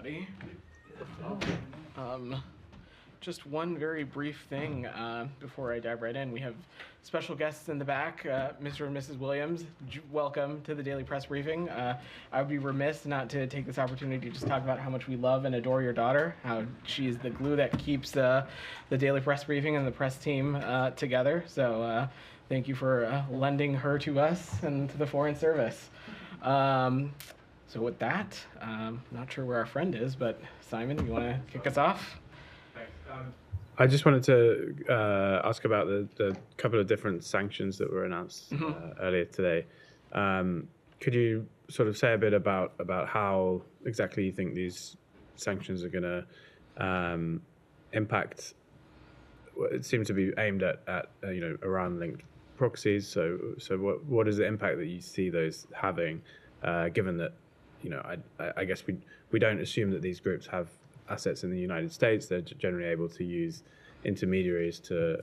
everybody. Just one very brief thing before I dive right in. We have special guests in the back, Mr. and Mrs. Williams. Welcome to the Daily Press Briefing. I would be remiss not to take this opportunity to just talk about how much we love and adore your daughter, how she's the glue that keeps the Daily Press Briefing and the press team together. So thank you for lending her to us and to the Foreign Service. So with that, not sure where our friend is, but Simon, you want to kick us off? Thanks. I just wanted to ask about the couple of different sanctions that were announced earlier today. Could you sort of say a bit about how exactly you think these sanctions are going to impact? It seems to be aimed at Iran-linked proxies. So what is the impact that you see those having, given that I guess we don't assume that these groups have assets in the United States. They're generally able to use intermediaries to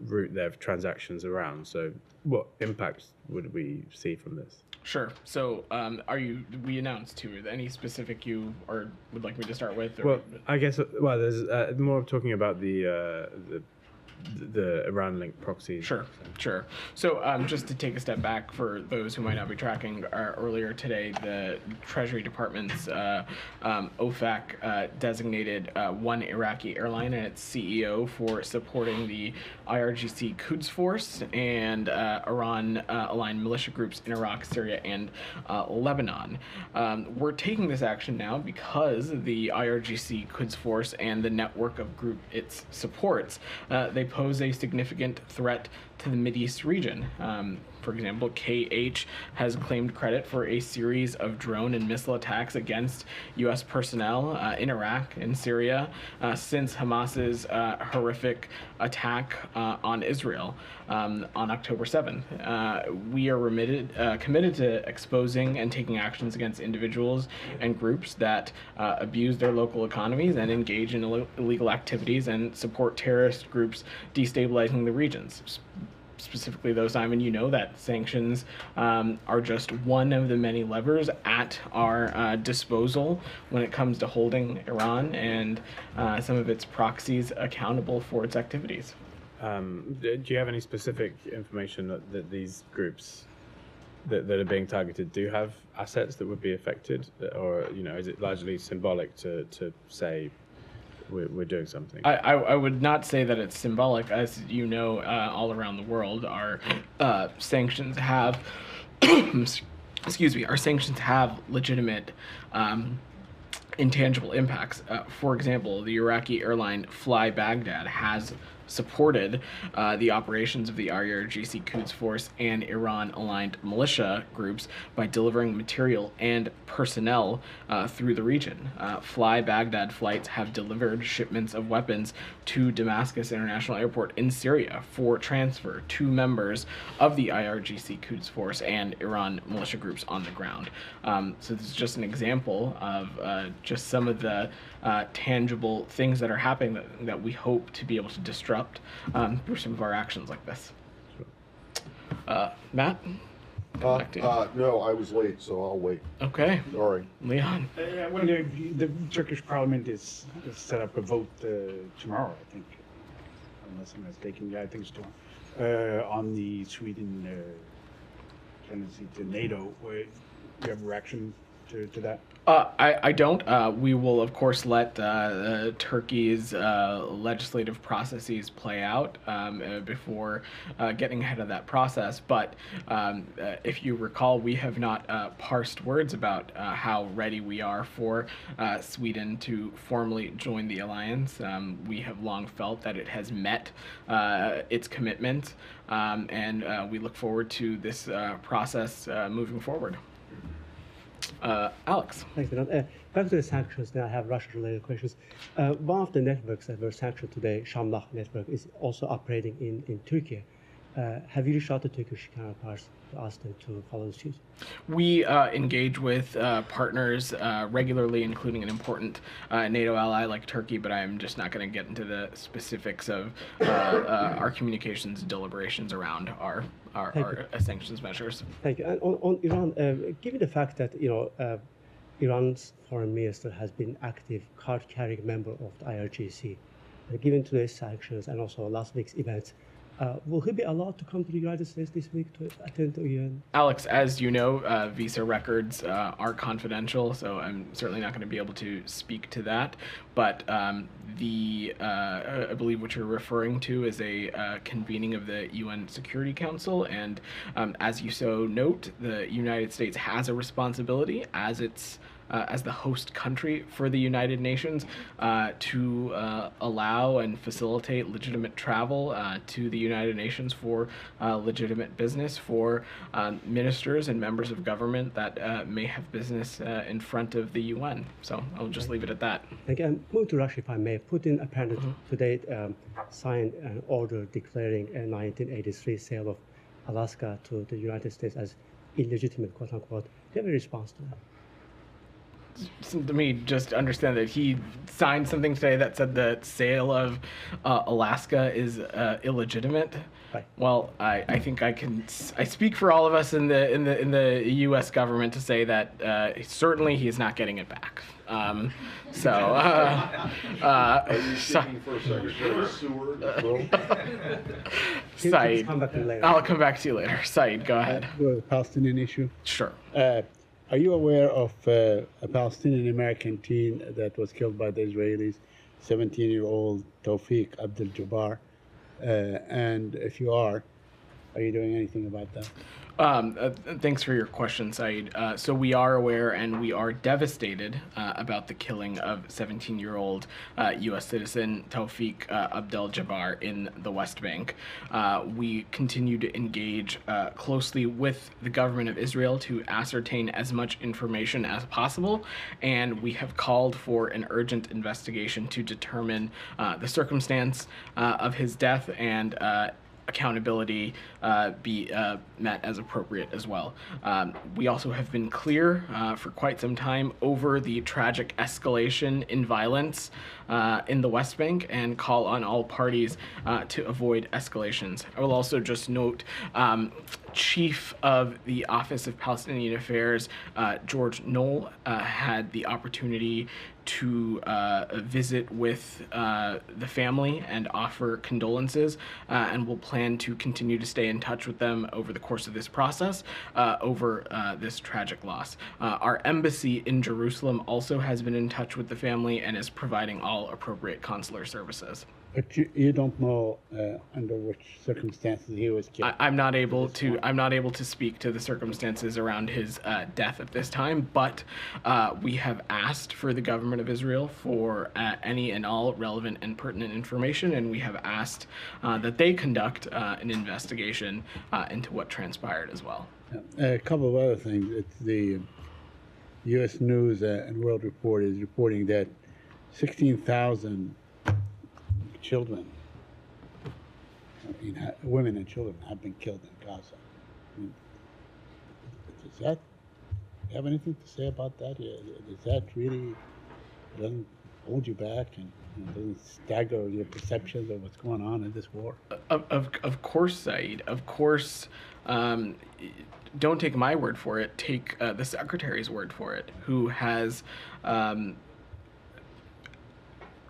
route their transactions around. So what impact would we see from this? Sure. So we announced too, any specific you would like me to start with? Or? Well, I guess, there's more talking about the Iran-linked proxies. Sure. So just to take a step back for those who might not be tracking, earlier today, the Treasury Department's OFAC designated one Iraqi airline and its CEO for supporting the IRGC Quds Force and Iran-aligned militia groups in Iraq, Syria, and Lebanon. We're taking this action now because the IRGC Quds Force and the network of group it supports, they pose a significant threat to the Mideast region. For example, KH has claimed credit for a series of drone and missile attacks against U.S. personnel in Iraq and Syria since Hamas's horrific attack on Israel on October 7th. We are committed to exposing and taking actions against individuals and groups that abuse their local economies and engage in illegal activities and support terrorist groups destabilizing the regions. Specifically, though, Simon, you know that sanctions are just one of the many levers at our disposal when it comes to holding Iran and some of its proxies accountable for its activities. Do you have any specific information that these groups that are being targeted do have assets that would be affected, or is it largely symbolic to say we're doing something? I would not say that it's symbolic. As you know, all around the world, our sanctions have, our sanctions have legitimate intangible impacts. For example, the Iraqi airline Fly Baghdad has supported the operations of the IRGC Quds Force and Iran-aligned militia groups by delivering material and personnel through the region. Fly Baghdad flights have delivered shipments of weapons to Damascus International Airport in Syria for transfer to members of the IRGC Quds Force and Iran militia groups on the ground. So this is just an example of just some of the tangible things that are happening that we hope to be able to disrupt through some of our actions like this. Matt? No, I was late, so I'll wait. Okay. Sorry. Leon? Well, the Turkish parliament is set up a vote tomorrow, I think, unless I'm mistaken. Yeah, I think it's tomorrow, on the Sweden tendency to NATO. Do you have a reaction to that? I don't. We will, of course, let Turkey's legislative processes play out before getting ahead of that process. But if you recall, we have not parsed words about how ready we are for Sweden to formally join the alliance. We have long felt that it has met its commitment, and we look forward to this process moving forward. Alex. Thanks, Leon. Back to the sanctions, now I have Russia-related questions. One of the networks that were sanctioned today, Shamlah network, is also operating in Turkey. Have you reached out to Turkish counterparts to ask them to follow suit? We engage with partners regularly, including an important NATO ally like Turkey, but I'm just not going to get into the specifics of our communications and deliberations around our sanctions measures. Thank you. And on Iran, given the fact that Iran's foreign minister has been active card-carrying member of the IRGC. Given today's sanctions and also last week's events, will he be allowed to come to the United States this week to attend the UN? Alex, as you know, visa records are confidential, so I'm certainly not going to be able to speak to that. But I believe what you're referring to is a convening of the UN Security Council, and as you so note, the United States has a responsibility as the host country for the United Nations to allow and facilitate legitimate travel to the United Nations for legitimate business for ministers and members of government that may have business in front of the UN. So I'll just leave it at that. Again, moving to Russia, if I may. Putin apparently today signed an order declaring a 1983 sale of Alaska to the United States as illegitimate, quote unquote. Do you have a response to that? Let me just understand that he signed something today that said the sale of Alaska is illegitimate. Right. Well, I think I speak for all of us in the U.S. government to say that certainly he is not getting it back. Saeed, I'll come back to you later. Saeed, go ahead. The Palestinian issue. Sure. Are you aware of a Palestinian-American teen that was killed by the Israelis, 17-year-old Tawfiq Abdul-Jabbar? And if you are you doing anything about that? Thanks for your question, Saeed. So we are aware and we are devastated about the killing of 17-year-old U.S. citizen Tawfiq Abdul-Jabbar in the West Bank. We continue to engage closely with the government of Israel to ascertain as much information as possible, and we have called for an urgent investigation to determine the circumstance of his death and accountability be met as appropriate as well. We also have been clear for quite some time over the tragic escalation in violence in the West Bank and call on all parties to avoid escalations. I will also just note Chief of the Office of Palestinian Affairs, George Knoll, had the opportunity to visit with the family and offer condolences, and will plan to continue to stay in touch with them over the course of this process over this tragic loss. Our embassy in Jerusalem also has been in touch with the family and is providing all appropriate consular services. But you don't know under which circumstances he was killed. I'm not able to speak to the circumstances around his death at this time, but we have asked for the government of Israel for any and all relevant and pertinent information, and we have asked that they conduct an investigation into what transpired as well. A couple of other things. It's the U.S. News and World Report is reporting that 16,000 children, women and children have been killed in Gaza. Does that have anything to say about that? Does that really doesn't hold you back and doesn't stagger your perceptions of what's going on in this war? Of course, Saeed. Of course. Don't take my word for it. Take the secretary's word for it, who has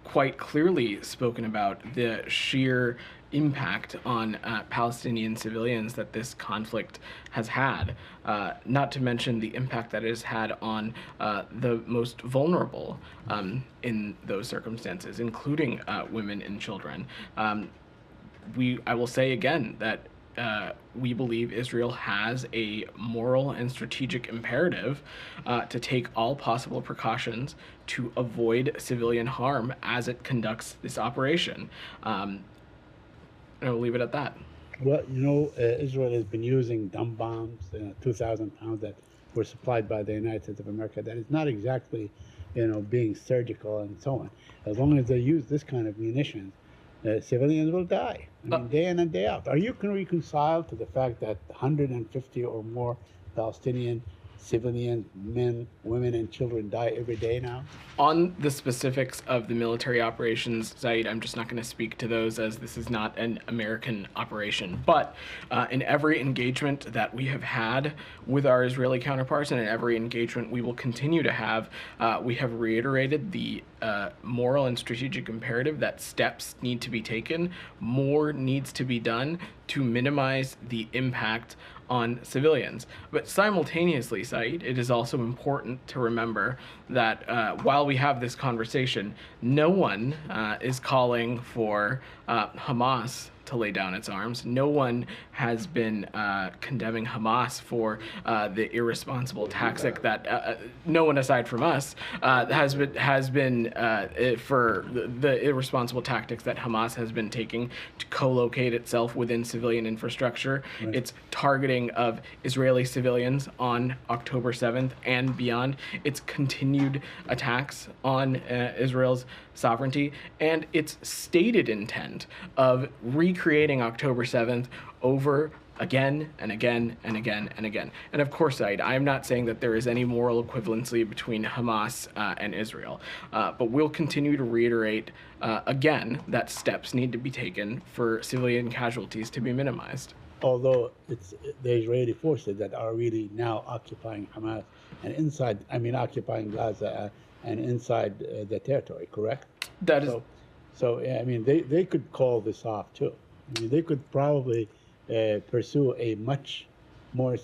quite clearly spoken about the sheer impact on Palestinian civilians that this conflict has had, not to mention the impact that it has had on the most vulnerable in those circumstances, including women and children. I will say again that we believe Israel has a moral and strategic imperative to take all possible precautions to avoid civilian harm as it conducts this operation. And I will leave it at that. Well, Israel has been using dumb bombs, 2,000 pounds that were supplied by the United States of America. That is not exactly, being surgical and so on. As long as they use this kind of munitions, civilians will die. Day in and day out. Are you reconciled to the fact that 150 or more Palestinian civilians, men, women, and children die every day now? On the specifics of the military operations, Zaid, I'm just not going to speak to those as this is not an American operation. But in every engagement that we have had with our Israeli counterparts and in every engagement we will continue to have, we have reiterated the moral and strategic imperative that steps need to be taken, more needs to be done to minimize the impact on civilians. But simultaneously, Saeed, it is also important to remember that while we have this conversation, no one is calling for Hamas to lay down its arms. No one has been condemning Hamas for the irresponsible tactic that no one aside from us has been for the irresponsible tactics that Hamas has been taking to co-locate itself within civilian infrastructure. Right. Its targeting of Israeli civilians on October 7th and beyond. Its continued attacks on Israel's sovereignty, and its stated intent of recreating October 7th over again and again and again and again. And of course, Said, I am not saying that there is any moral equivalency between Hamas and Israel, but we'll continue to reiterate again that steps need to be taken for civilian casualties to be minimized. Although it's the Israeli forces that are really now occupying Hamas and occupying Gaza and inside the territory, correct? That is. So I mean, they could call this off too. I mean, they could probably pursue a much more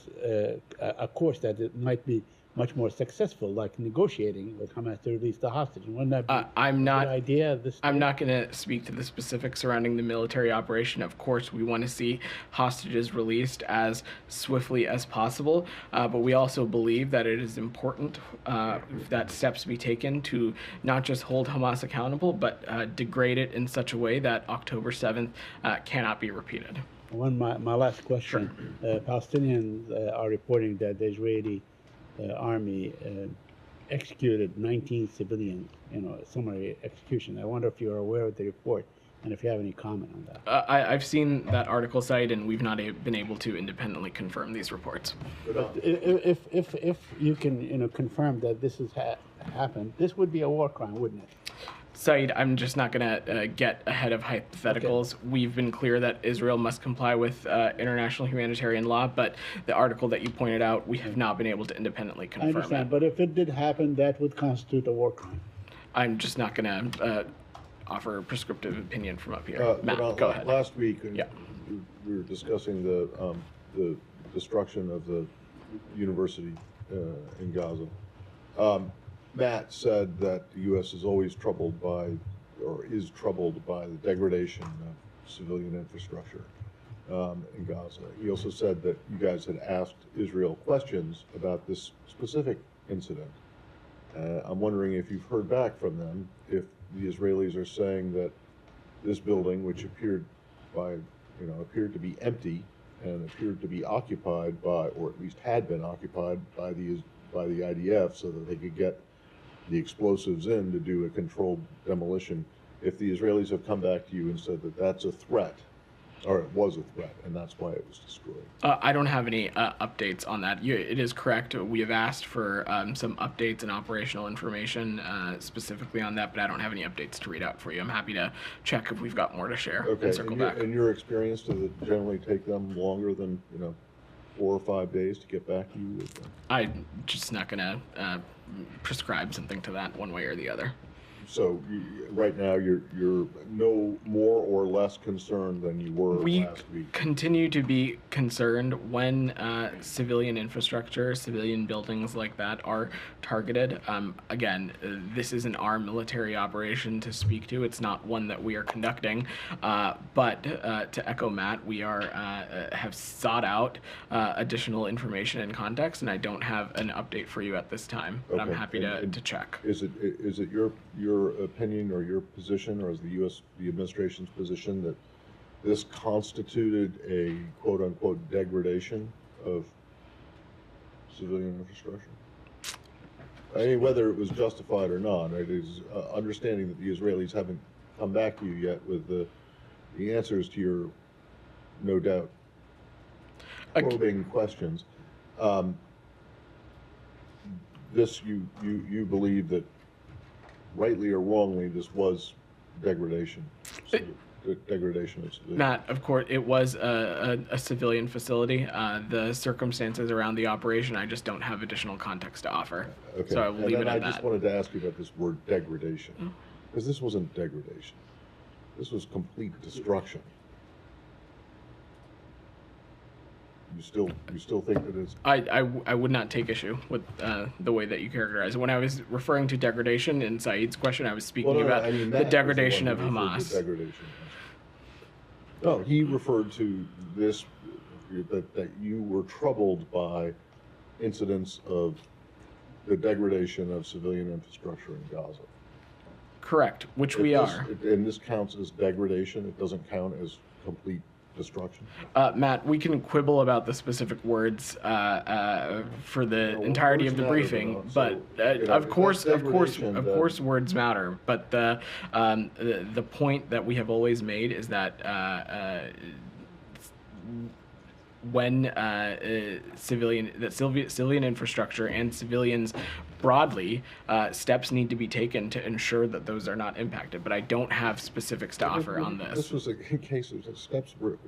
a course that it might be much more successful, like negotiating with Hamas to release the hostage. Wouldn't that be a good idea? I'm not going to speak to the specifics surrounding the military operation. Of course, we want to see hostages released as swiftly as possible, but we also believe that it is important that steps be taken to not just hold Hamas accountable, but degrade it in such a way that October 7th cannot be repeated. My last question. Sure. Palestinians are reporting that the Israeli army executed 19 civilians, summary execution. I wonder if you're aware of the report and if you have any comment on that. I've seen that article site, and we've not been able to independently confirm these reports. But if you can confirm that this has happened, this would be a war crime, wouldn't it? Said, I'm just not going to get ahead of hypotheticals. Okay. We've been clear that Israel must comply with international humanitarian law, but the article that you pointed out, we have not been able to independently confirm. I understand, but if it did happen, that would constitute a war crime. I'm just not going to offer a prescriptive opinion from up here. Matt, go ahead. Last week, we were discussing the destruction of the university in Gaza. Matt said that the U.S. is always troubled by, or is troubled by, the degradation of civilian infrastructure in Gaza. He also said that you guys had asked Israel questions about this specific incident. I'm wondering if you've heard back from them, if the Israelis are saying that this building, which appeared to be empty and appeared to be occupied by, or at least had been occupied by the IDF, so that they could get the explosives in to do a controlled demolition, if the Israelis have come back to you and said that that's a threat, or it was a threat, and that's why it was destroyed. I don't have any updates on that. It is correct. We have asked for some updates and operational information specifically on that, but I don't have any updates to read out for you. I'm happy to check if we've got more to share and circle back. In your experience, does it generally take them longer than 4 or 5 days to get back to you? I'm just not going to prescribe something to that one way or the other. So right now you're no more or less concerned than you were last week. We continue to be concerned when civilian infrastructure, civilian buildings like that are targeted. Again, this isn't our military operation to speak to. It's not one that we are conducting. But to echo Matt, we have sought out additional information and context, and I don't have an update for you at this time. But I'm happy to check. Is it your opinion or your position, or is the administration's position, that this constituted a quote-unquote degradation of civilian infrastructure? I mean, whether it was justified or not, it is understanding that the Israelis haven't come back to you yet with the answers to your, no doubt, probing questions. this, you believe that, rightly or wrongly, this was degradation. Degradation of civilians. Matt, of course, it was a civilian facility. The circumstances around the operation, I just don't have additional context to offer. Okay. So I will And leave it then at I just that. wanted to ask you about this word degradation, because this wasn't degradation. This was complete destruction. You still think that it's I would not take issue with the way that you characterize it. When I was referring to degradation in Saeed's question, I was speaking about I mean, the Matt was degradation one of who referred to Hamas. degradation. No, he referred to this, that you were troubled by incidents of the degradation of civilian infrastructure in Gaza. Correct, which we are. And this counts as degradation? It doesn't count as complete destruction? Matt, we can quibble about the specific words for the entirety of the words matter, briefing, though, but so, you know, of if course, that's of course, degradation, of then- course, words matter. But the point that we have always made is that when civilian infrastructure and civilians broadly, steps need to be taken to ensure that those are not impacted. But I don't have specifics to offer on this. This was a case of steps were,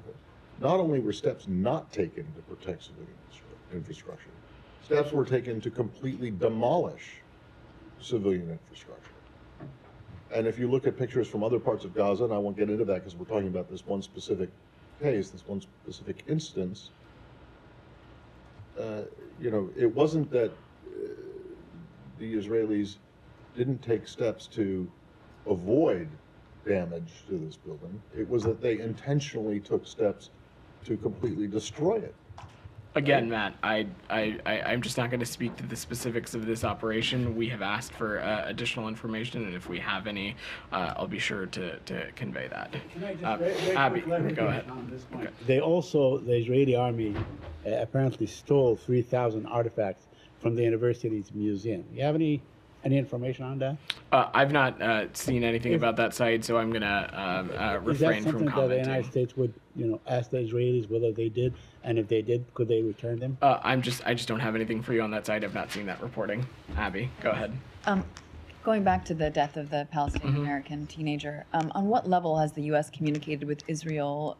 not only were steps not taken to protect civilian infrastructure, steps were taken to completely demolish civilian infrastructure. And if you look at pictures from other parts of Gaza, and I won't get into that because we're talking about this one specific case, this one specific instance, you know, it wasn't that the Israelis didn't take steps to avoid damage to this building. It was that they intentionally took steps to completely destroy it. Again, Matt, I'm just not going to speak to the specifics of this operation. We have asked for additional information, and if we have any, I'll be sure to convey that. Can I just very Abby, quick go ahead. on this point? They also, the Israeli army apparently stole 3,000 artifacts from the university's museum. You have any information on that? I've not seen anything about that site, so I'm going to Is that refrain something from that the commenting. United States would, ask the Israelis whether they did, and if they did, could they return them? I just don't have anything for you on that site. I've not seen that reporting. Abby, go ahead. Going back to the death of the Palestinian American teenager, on what level has the U.S. communicated with Israel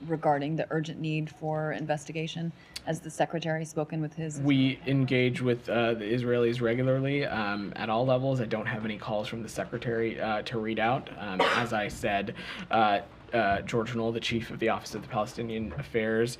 regarding the urgent need for investigation? Has the secretary spoken with his? We engage with the Israelis regularly at all levels. I don't have any calls from the secretary to read out. As I said, George Knoll, the chief of the Office of the Palestinian Affairs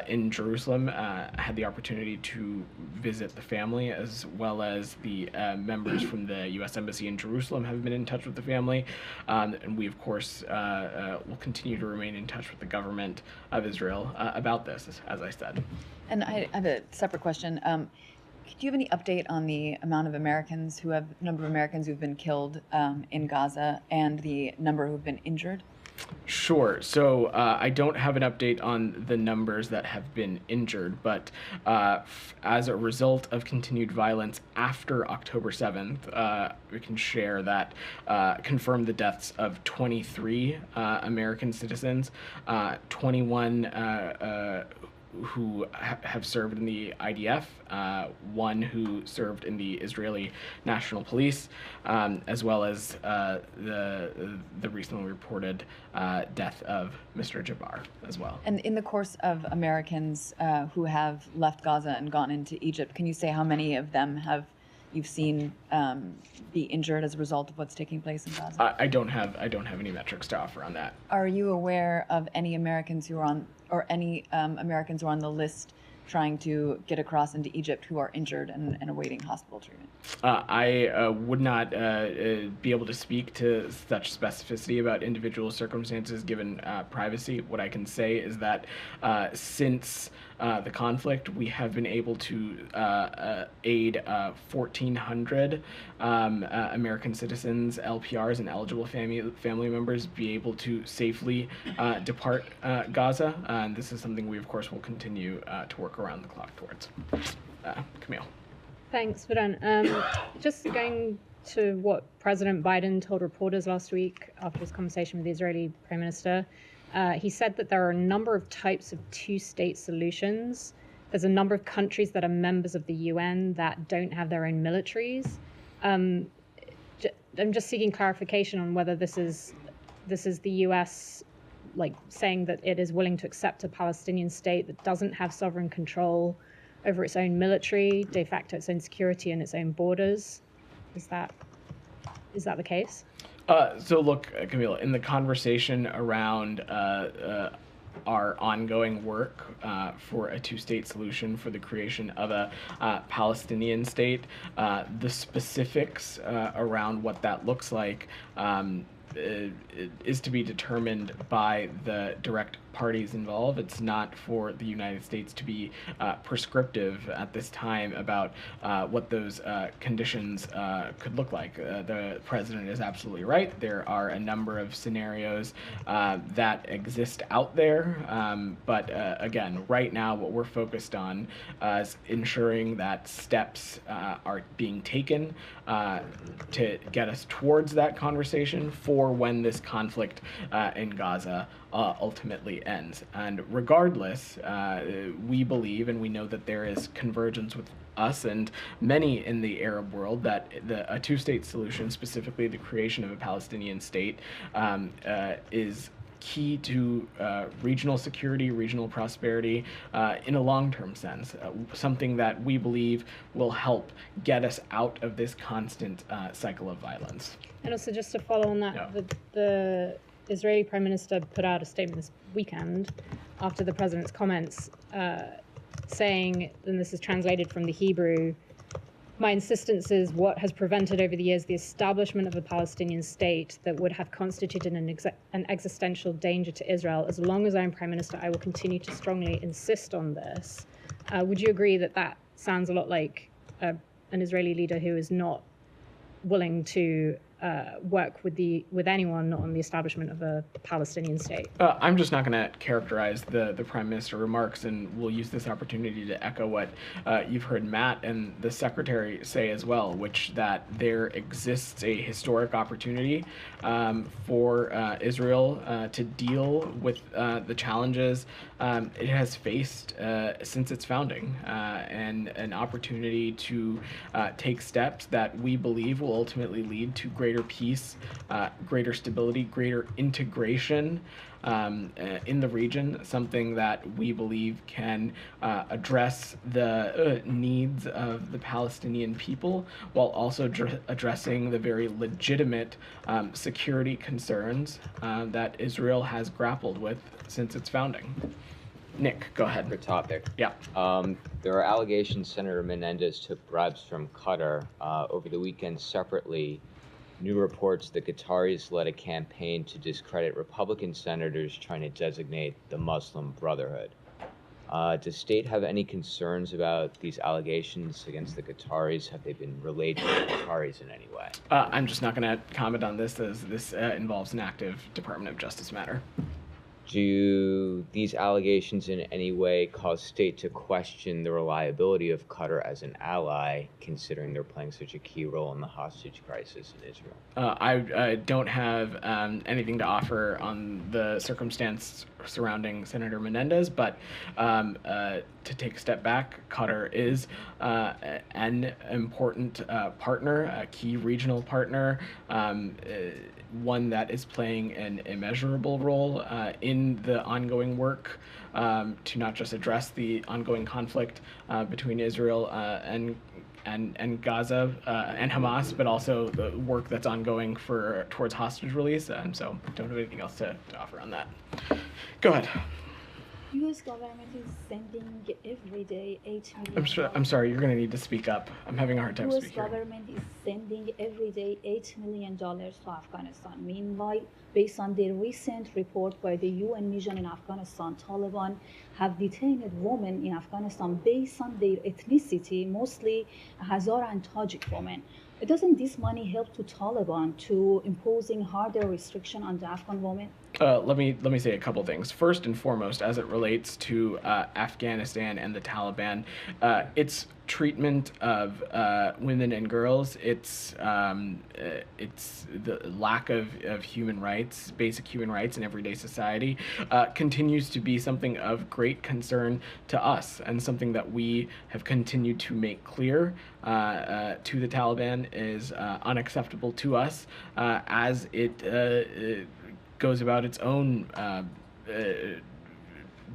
in Jerusalem, had the opportunity to visit the family, as well as the members from the U.S. Embassy in Jerusalem have been in touch with the family. And we, of course, will continue to remain in touch with the government of Israel about this, as I said. And I have a separate question. Do you have any update on the amount of Americans number of Americans who've been killed in Gaza and the number who've been injured? Sure. So I don't have an update on the numbers that have been injured, but as a result of continued violence after October 7th, we can share that confirm the deaths of 23 American citizens, 21 who have served in the IDF, one who served in the Israeli National Police, as well as the recently reported death of Mr. Jabbar as well. And in the course of Americans who have left Gaza and gone into Egypt, can you say how many of them you've seen be injured as a result of what's taking place in Gaza? I don't have any metrics to offer on that. Are you aware of any Americans who are on, or any Americans who are on the list trying to get across into Egypt who are injured and awaiting hospital treatment? I would not be able to speak to such specificity about individual circumstances given privacy. What I can say is that since the conflict, we have been able to aid 1,400 American citizens, LPRs, and eligible family members be able to safely depart Gaza. And this is something we, of course, will continue to work around the clock towards. Camille. Thanks, Vedant. Just going to what President Biden told reporters last week after his conversation with the Israeli Prime Minister, he said that there are a number of types of two-state solutions there's a number of countries that are members of the UN that don't have their own militaries. I'm just seeking clarification on whether this is the US like saying that it is willing to accept a Palestinian state that doesn't have sovereign control over its own military, de facto its own security and its own borders. Is that the case? So look, Camila, in the conversation around our ongoing work for a two-state solution for the creation of a Palestinian state, the specifics around what that looks like is to be determined by the direct parties involved. It's not for the United States to be prescriptive at this time about what those conditions could look like. The president is absolutely right. There are a number of scenarios that exist out there, but again, right now what we're focused on is ensuring that steps are being taken to get us towards that conversation for when this conflict in Gaza ultimately ends. And regardless, we believe and we know that there is convergence with us and many in the Arab world that a two-state solution, specifically the creation of a Palestinian state, is key to regional security, regional prosperity in a long-term sense, something that we believe will help get us out of this constant cycle of violence. And also just to follow on that, Yeah. the Israeli Prime Minister put out a statement this weekend after the president's comments saying, and this is translated from the Hebrew, "My insistence is what has prevented over the years the establishment of a Palestinian state that would have constituted an existential danger to Israel. As long as I am Prime Minister, I will continue to strongly insist on this." Would you agree that that sounds a lot like an Israeli leader who is not willing to work with anyone on the establishment of a Palestinian state? I'm just not going to characterize the Prime Minister remarks, and we'll use this opportunity to echo what you've heard Matt and the Secretary say as well, which that there exists a historic opportunity for Israel to deal with the challenges it has faced since its founding, and an opportunity to take steps that we believe will ultimately lead to greater peace, greater stability, greater integration in the region, something that we believe can address the needs of the Palestinian people while also addressing the very legitimate security concerns that Israel has grappled with since its founding. Nick, go ahead. Separate topic. Yeah. There are allegations Senator Menendez took bribes from Qatar. Over the weekend, separately, new reports the Qataris led a campaign to discredit Republican senators trying to designate the Muslim Brotherhood. Does state have any concerns about these allegations against the Qataris? Have they been relayed to the Qataris in any way? I'm just not going to comment on this, as this involves an active Department of Justice matter. Do these allegations in any way cause state to question the reliability of Qatar as an ally, considering they're playing such a key role in the hostage crisis in Israel? I don't have anything to offer on the circumstance surrounding Senator Menendez, but to take a step back, Qatar is an important partner, a key regional partner, one that is playing an immeasurable role in the ongoing work to not just address the ongoing conflict between Israel and Gaza and Hamas, but also the work that's ongoing towards hostage release. And so don't have anything else to offer on that. Go ahead. U.S. government is sending every day $8 million. I'm sorry, you're going to need to speak up. I'm having a hard time U.S. speaking. government is sending every day $8 million to Afghanistan. Meanwhile, based on the recent report by the UN mission in Afghanistan, Taliban have detained women in Afghanistan based on their ethnicity, mostly Hazara and Tajik women. Doesn't this money help to Taliban to imposing harder restriction on the Afghan women? Let me say a couple things. First and foremost, as it relates to Afghanistan and the Taliban, its treatment of women and girls, it's the lack of human rights, basic human rights in everyday society, continues to be something of great concern to us, and something that we have continued to make clear to the Taliban is unacceptable to us as it goes about its own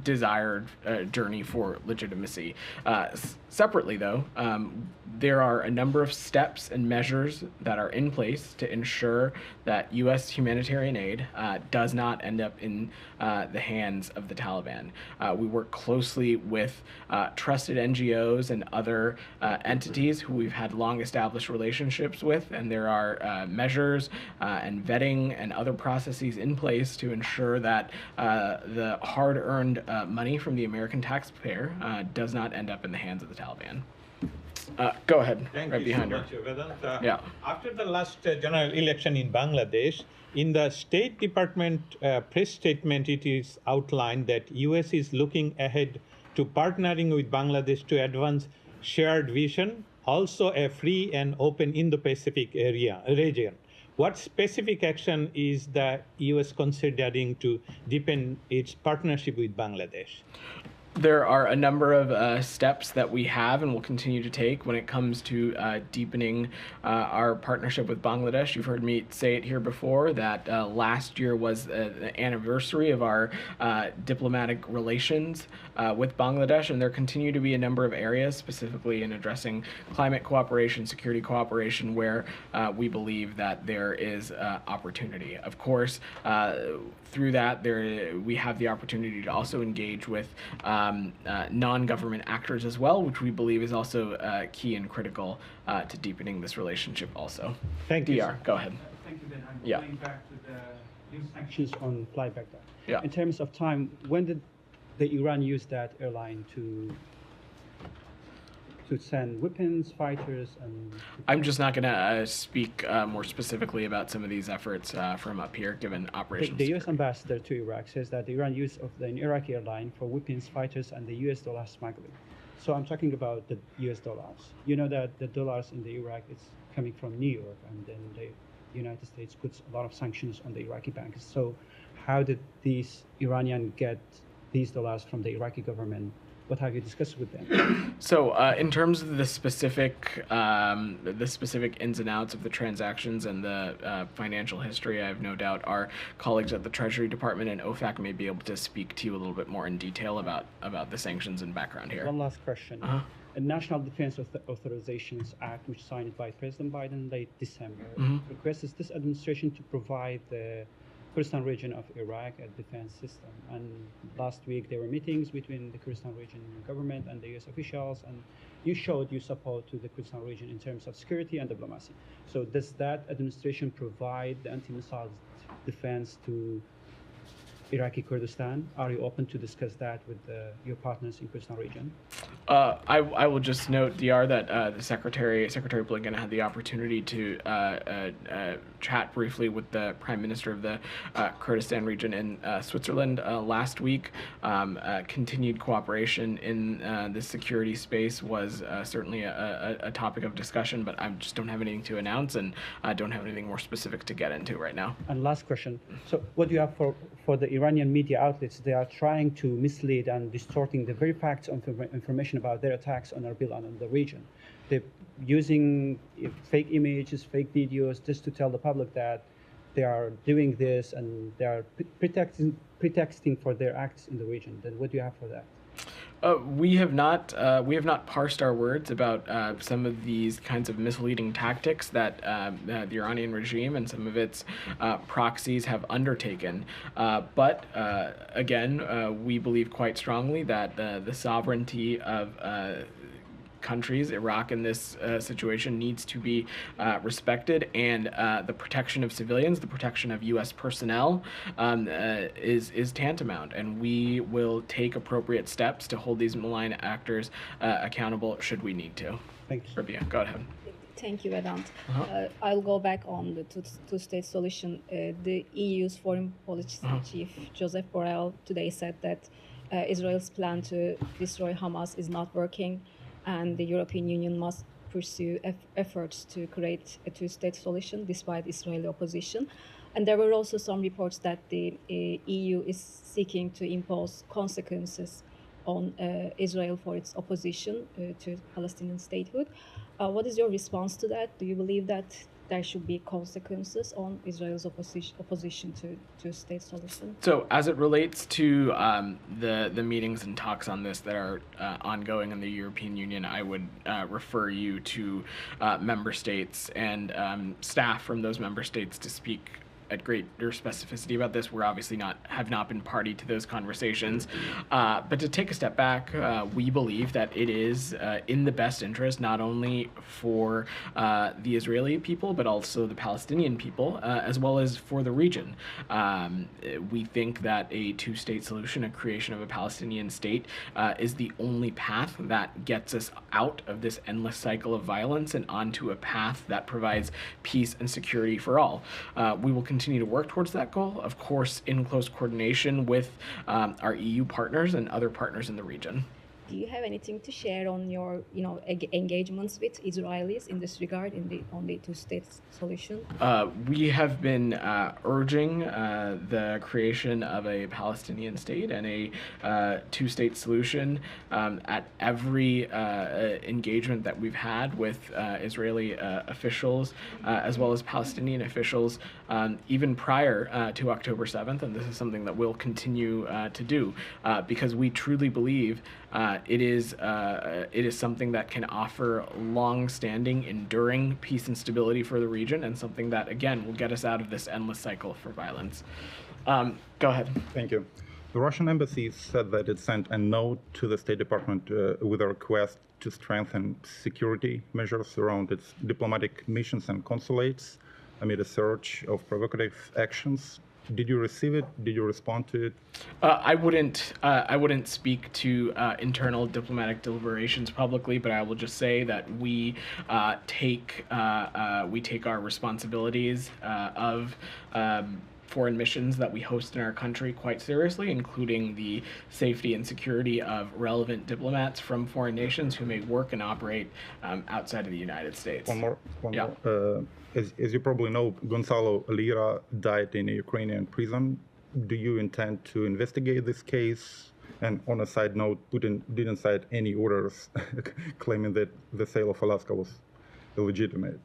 desired journey for legitimacy. Separately, though, there are a number of steps and measures that are in place to ensure that U.S. humanitarian aid does not end up in the hands of the Taliban. We work closely with trusted NGOs and other entities who we've had long-established relationships with, and there are measures and vetting and other processes in place to ensure that the hard-earned money from the American taxpayer does not end up in the hands of the Taliban. Go ahead. Thank right you behind so her. much, Vedant. Yeah. After the last general election in Bangladesh, in the State Department press statement, it is outlined that U.S. is looking ahead to partnering with Bangladesh to advance shared vision, also a free and open Indo-Pacific region. What specific action is the U.S. considering to deepen its partnership with Bangladesh? There are a number of steps that we have and will continue to take when it comes to deepening our partnership with Bangladesh. You've heard me say it here before that last year was the anniversary of our diplomatic relations with Bangladesh, and there continue to be a number of areas, specifically in addressing climate cooperation, security cooperation, where we believe that there is opportunity. Of course, through that, we have the opportunity to also engage with non-government actors as well, which we believe is also key and critical to deepening this relationship also. Thank you. DR, go ahead. Thank you, Ben. I'm Yeah. going back to the new sanctions on flyback. Yeah. In terms of time, when did the Iran use that airline to send weapons, fighters, and... I'm just not going to speak more specifically about some of these efforts from up here, given operations. The U.S. ambassador to Iraq says that the Iran use of the Iraqi airline for weapons, fighters, and the U.S. dollar smuggling. So I'm talking about the U.S. dollars. You know that the dollars in the Iraq is coming from New York, and then the United States puts a lot of sanctions on the Iraqi banks. So how did these Iranians get these dollars from the Iraqi government? What have you discussed with them? So, in terms of the specific ins and outs of the transactions and the financial history, I have no doubt our colleagues at the Treasury Department and OFAC may be able to speak to you a little bit more in detail about the sanctions and background here. One last question. The National Defense Authorizations Act, which signed by President Biden late December, requests this administration to provide the Kurdistan region of Iraq a defense system. And last week there were meetings between the Kurdistan region government and the U.S. officials, and you showed your support to the Kurdistan region in terms of security and diplomacy. So does that administration provide the anti-missile defense to Iraqi Kurdistan? Are you open to discuss that with your partners in Kurdistan region? I will just note, DR, that the Secretary Blinken had the opportunity to chat briefly with the Prime Minister of the Kurdistan region in Switzerland last week. Continued cooperation in the security space was certainly a topic of discussion, but I just don't have anything to announce, and I don't have anything more specific to get into right now. And last question. So what do you have for the Iranian media outlets? They are trying to mislead and distorting the very facts of information about their attacks on Erbil and on the region. They're using fake images, fake videos, just to tell the public that they are doing this and they are pretexting for their acts in the region. Then what do you have for that? We have not parsed our words about some of these kinds of misleading tactics that the Iranian regime and some of its proxies have undertaken. But again, we believe quite strongly that the sovereignty of countries, Iraq in this situation, needs to be respected, and the protection of civilians, the protection of U.S. personnel is tantamount, and we will take appropriate steps to hold these malign actors accountable should we need to. Thanks. Rabia, go ahead. Thank you, Vedant. I'll go back on the two-state solution. The EU's foreign policy chief, Joseph Borrell, today said that Israel's plan to destroy Hamas is not working, and the European Union must pursue efforts to create a two-state solution despite Israeli opposition. And there were also some reports that the EU is seeking to impose consequences on Israel for its opposition to Palestinian statehood. What is your response to that? Do you believe that there should be consequences on Israel's opposition to a state solution? So as it relates to the meetings and talks on this that are ongoing in the European Union, I would refer you to member states and staff from those member states to speak at greater specificity about this. We're obviously have not been party to those conversations. But to take a step back, we believe that it is in the best interest, not only for the Israeli people, but also the Palestinian people, as well as for the region. We think that a two-state solution, a creation of a Palestinian state, is the only path that gets us out of this endless cycle of violence and onto a path that provides peace and security for all. We will continue to work towards that goal, of course, in close coordination with our EU partners and other partners in the region. Do you have anything to share on your, engagements with Israelis in this regard, on the two-state solution? We have been urging the creation of a Palestinian state and a two-state solution at every engagement that we've had with Israeli officials, as well as Palestinian officials, even prior to October 7th, and this is something that we'll continue to do, because we truly believe it is something that can offer long-standing, enduring peace and stability for the region, and something that, again, will get us out of this endless cycle for violence. Go ahead. Thank you. The Russian embassy said that it sent a note to the State Department with a request to strengthen security measures around its diplomatic missions and consulates amid a surge of provocative actions. Did you receive it? Did you respond to it? I wouldn't speak to internal diplomatic deliberations publicly, but I will just say that we take our responsibilities of foreign missions that we host in our country quite seriously, including the safety and security of relevant diplomats from foreign nations who may work and operate outside of the United States. One more. As you probably know, Gonzalo Lira died in a Ukrainian prison. Do you intend to investigate this case? And on a side note, Putin didn't cite any orders claiming that the sale of Alaska was illegitimate.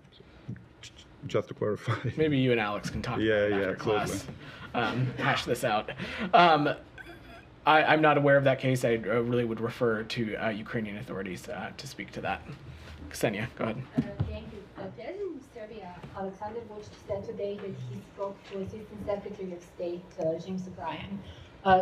Just to clarify. Maybe you and Alex can talk about it after class. Hash this out. I'm not aware of that case. I really would refer to Ukrainian authorities to speak to that. Ksenia, go ahead. Thank you. President of Serbia, Alexander Vučić, said today that he spoke to Assistant Secretary of State James O'Brien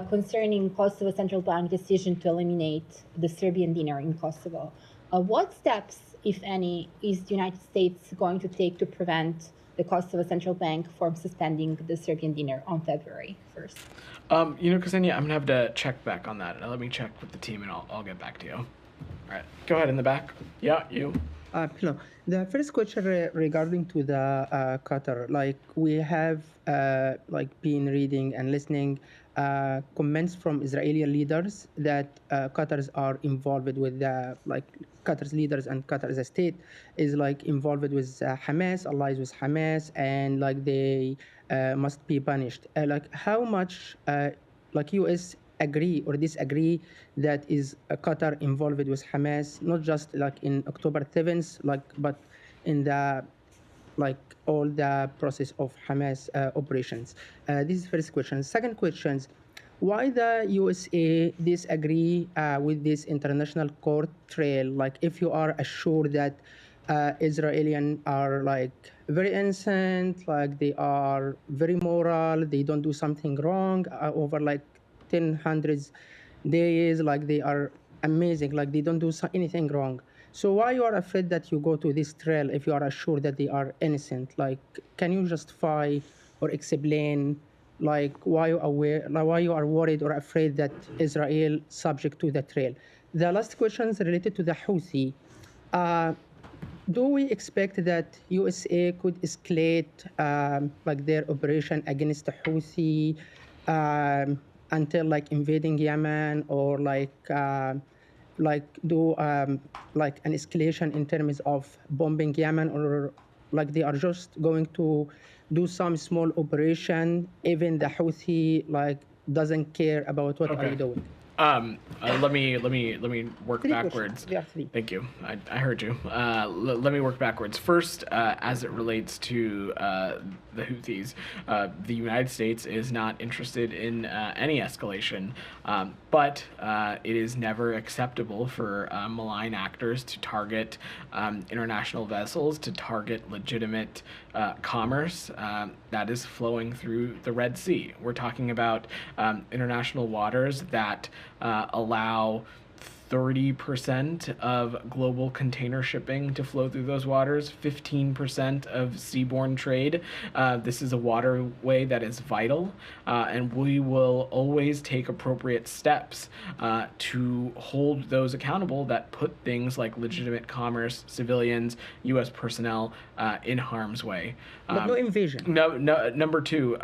concerning Kosovo Central Bank decision to eliminate the Serbian dinar in Kosovo. What steps, if any, is the United States going to take to prevent the Kosovo Central Bank from suspending the Serbian dinar on February 1st? Ksenia, I'm going to have to check back on that. Let me check with the team and I'll get back to you. All right, go ahead in the back. Yeah, you. Hello. The first question regarding to the Qatar, we have been reading and listening comments from Israeli leaders that Qatars are involved with Qatar's leaders, and Qatar as a state is involved with Hamas, allies with Hamas, and they must be punished. How much U.S. agree or disagree that is Qatar involved with Hamas, not just in October 7th, but in the all the process of Hamas operations? This is the first question. Second question, why the USA disagree with this international court trail? If you are assured that Israelis are very innocent, they are very moral, they don't do something wrong over 100 days, they are amazing, they don't do anything wrong. So why you are afraid that you go to this trail if you are assured that they are innocent? Can you justify or explain why you are worried or afraid that Israel subject to the trail? The last question is related to the Houthi. do we expect that USA could escalate like their operation against the Houthi until like invading Yemen, or like do like an escalation in terms of bombing Yemen, or like they are just going to do some small operation, even the Houthi like doesn't care about what are you doing? Let me work backwards. Thank you. I heard you. Let me work backwards. First, as it relates to the Houthis, the United States is not interested in any escalation, but it is never acceptable for malign actors to target international vessels, to target legitimate commerce that is flowing through the Red Sea. We're talking about international waters that allow 30% of global container shipping to flow through those waters, 15% of seaborne trade. This is a waterway that is vital, and we will always take appropriate steps to hold those accountable that put things like legitimate commerce, civilians, U.S. personnel in harm's way. But no invasion. No. Number two,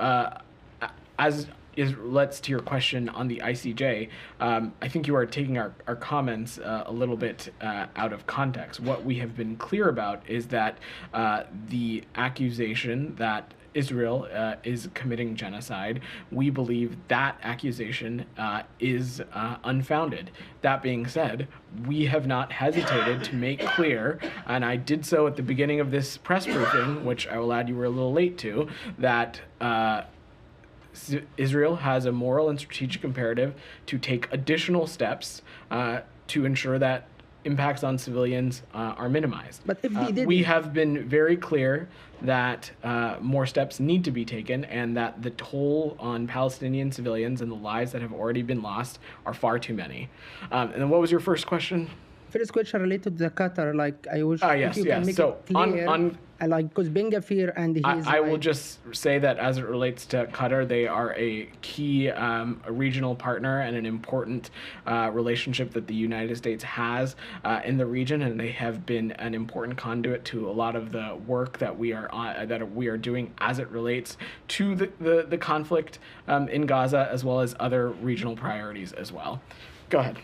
let's to your question on the ICJ. I think you are taking our comments a little bit out of context. What we have been clear about is that the accusation that Israel is committing genocide, we believe that accusation is unfounded. That being said, we have not hesitated to make clear, and I did so at the beginning of this press briefing, which I will add you were a little late to, that Israel has a moral and strategic imperative to take additional steps to ensure that impacts on civilians are minimized. But if they did, we have been very clear that more steps need to be taken, and that the toll on Palestinian civilians and the lives that have already been lost are far too many. And then what was your first question? First question related to the Qatar, like I wish yes, you can yes. make So it clear, on like because Ben Gvir and he's I will just say that as it relates to Qatar, they are a key regional partner and an important relationship that the United States has in the region, and they have been an important conduit to a lot of the work that we are doing as it relates to the conflict in Gaza, as well as other regional priorities as well. Go ahead.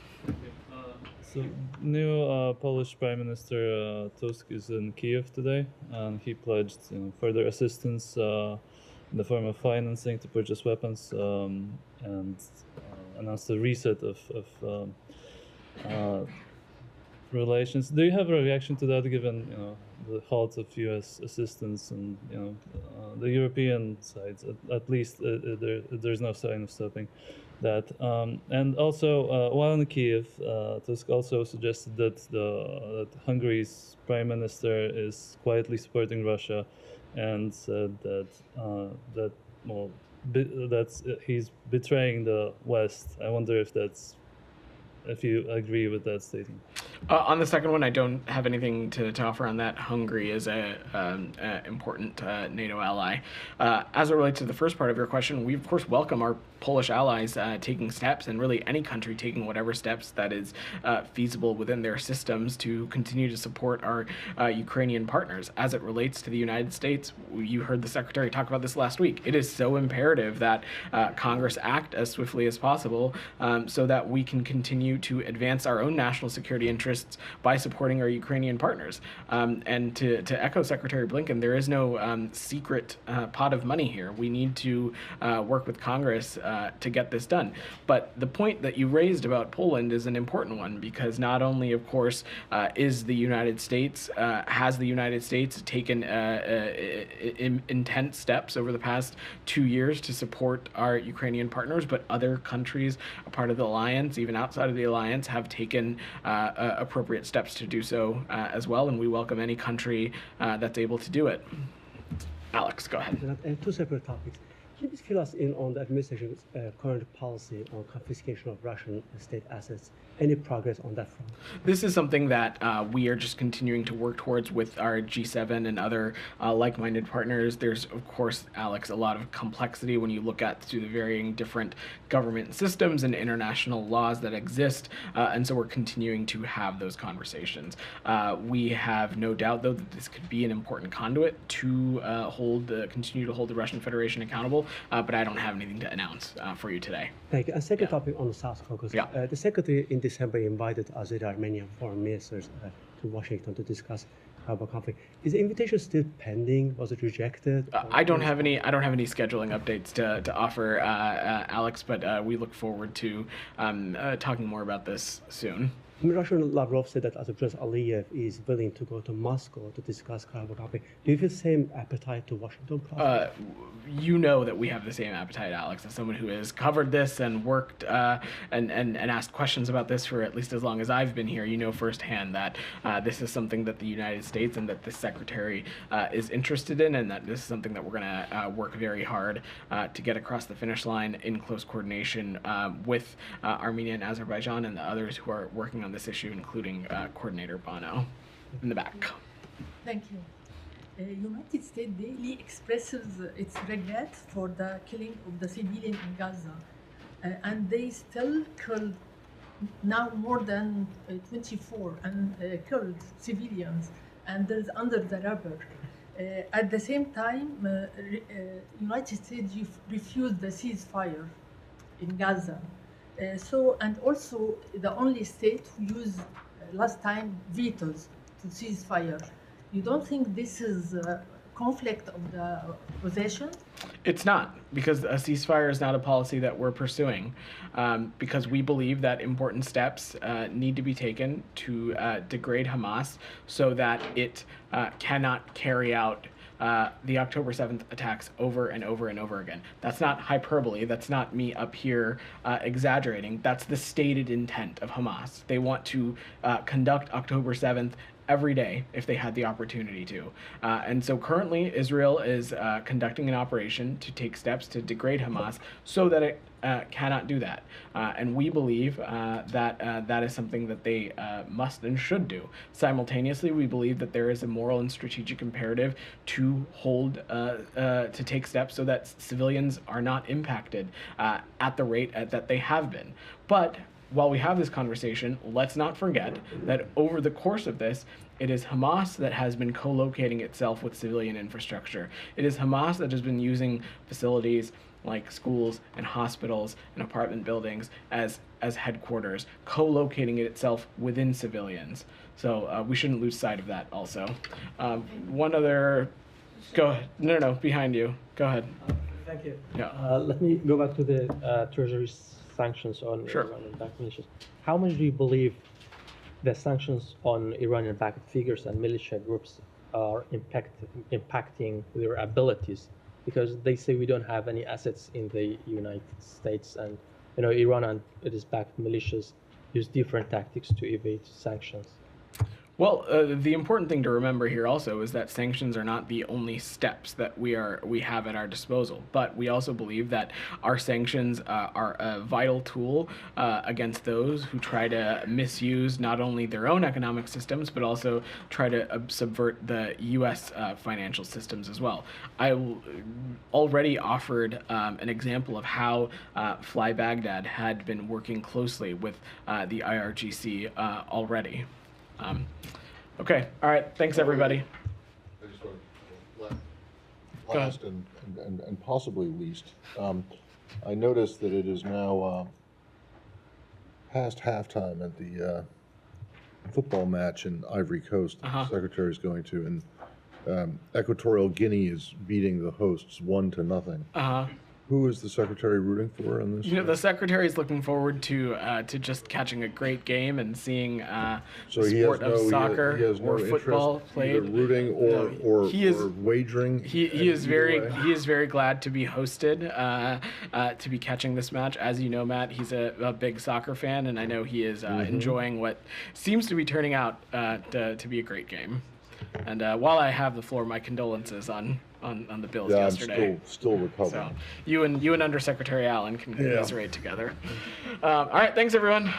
So, new Polish Prime Minister Tusk is in Kiev today, and he pledged further assistance in the form of financing to purchase weapons, and announced a reset of relations. Do you have a reaction to that, given the halt of U.S. assistance and the European sides? At least there's no sign of stopping that. And also, while in Kiev, Tusk also suggested that Hungary's prime minister is quietly supporting Russia, and said that he's betraying the West. I wonder if you agree with that statement. On the second one, I don't have anything to offer on that. Hungary is a important NATO ally. As it relates to the first part of your question, we of course welcome our Polish allies taking steps, and really any country taking whatever steps that is feasible within their systems to continue to support our Ukrainian partners. As it relates to the United States, you heard the Secretary talk about this last week. It is so imperative that Congress act as swiftly as possible so that we can continue to advance our own national security interests by supporting our Ukrainian partners. And to echo Secretary Blinken, there is no secret pot of money here. We need to work with Congress to get this done. But the point that you raised about Poland is an important one, because not only, of course, has the United States taken intense steps over the past 2 years to support our Ukrainian partners, but other countries, a part of the alliance, even outside of the alliance, have taken appropriate steps to do so as well, and we welcome any country that's able to do it. Alex, go ahead. Two separate topics. Can you please fill us in on the administration's current policy on confiscation of Russian state assets? Any progress on that front? This is something that we are just continuing to work towards with our G7 and other like-minded partners. There's, of course, Alex, a lot of complexity when you look at through the varying different government systems and international laws that exist, and so we're continuing to have those conversations. We have no doubt, though, that this could be an important conduit to continue to hold the Russian Federation accountable, but I don't have anything to announce for you today. Thank you. A second topic on the South Caucasus. Yeah. The Secretary in December invited Azeri-Armenian foreign ministers to Washington to discuss Karabakh conflict. Is the invitation still pending? Was it rejected? I don't have any scheduling updates to offer, Alex, but we look forward to talking more about this soon. Russian Lavrov said that President Aliyev is willing to go to Moscow to discuss Karabakh conflict. Do you feel the same appetite to Washington? You know that we have the same appetite, Alex. As someone who has covered this and worked and asked questions about this for at least as long as I've been here, you know firsthand that this is something that the United States and that the Secretary is interested in, and that this is something that we're going to work very hard to get across the finish line in close coordination with Armenia and Azerbaijan and the others who are working on this issue, including Coordinator Bono in the back. Thank you. United States daily expresses its regret for the killing of the civilian in Gaza, and they still killed now more than 24 and killed civilians, and there's under the rubber. At the same time, United States refused the ceasefire in Gaza. And also the only state who used last time vetoes to ceasefire. You don't think this is a conflict of the position? It's not, because a ceasefire is not a policy that we're pursuing, because we believe that important steps need to be taken to degrade Hamas so that it cannot carry out the October 7th attacks over and over and over again. That's not hyperbole. That's not me up here exaggerating. That's the stated intent of Hamas. They want to conduct October 7th every day if they had the opportunity to. And so currently Israel is conducting an operation to take steps to degrade Hamas so that it cannot do that. And we believe that that is something that they must and should do. Simultaneously, we believe that there is a moral and strategic imperative to to take steps so that civilians are not impacted at the rate that they have been. But while we have this conversation, let's not forget that over the course of this, it is Hamas that has been co-locating itself with civilian infrastructure. It is Hamas that has been using facilities like schools and hospitals and apartment buildings as headquarters, co-locating itself within civilians. So we shouldn't lose sight of that also. One other, go ahead. No, behind you. Go ahead. Thank you. Yeah. Let me go back to the Treasury sanctions on Iranian-backed militias. How much do you believe the sanctions on Iranian-backed figures and militia groups are impacting their abilities? Because they say we don't have any assets in the United States, and Iran and its backed militias use different tactics to evade sanctions. Well, the important thing to remember here also is that sanctions are not the only steps that we have at our disposal, but we also believe that our sanctions are a vital tool against those who try to misuse not only their own economic systems, but also try to subvert the U.S. Financial systems as well. I already offered an example of how Fly Baghdad had been working closely with the IRGC already. Okay, all right, thanks everybody. I just want to last and possibly least, I noticed that it is now past halftime at the football match in Ivory Coast that the Secretary is going to, and Equatorial Guinea is beating the hosts 1-0. Who is the Secretary rooting for in this? The Secretary is looking forward to just catching a great game and seeing the sport of soccer or football played. Either rooting or wagering. He is very glad to be hosted, to be catching this match. As you know, Matt, he's a big soccer fan, and I know he is enjoying what seems to be turning out to be a great game. And while I have the floor, my condolences on on the bills Yeah, yesterday. I'm still recovering. So you and Undersecretary Allen can commiserate together. All right, thanks everyone.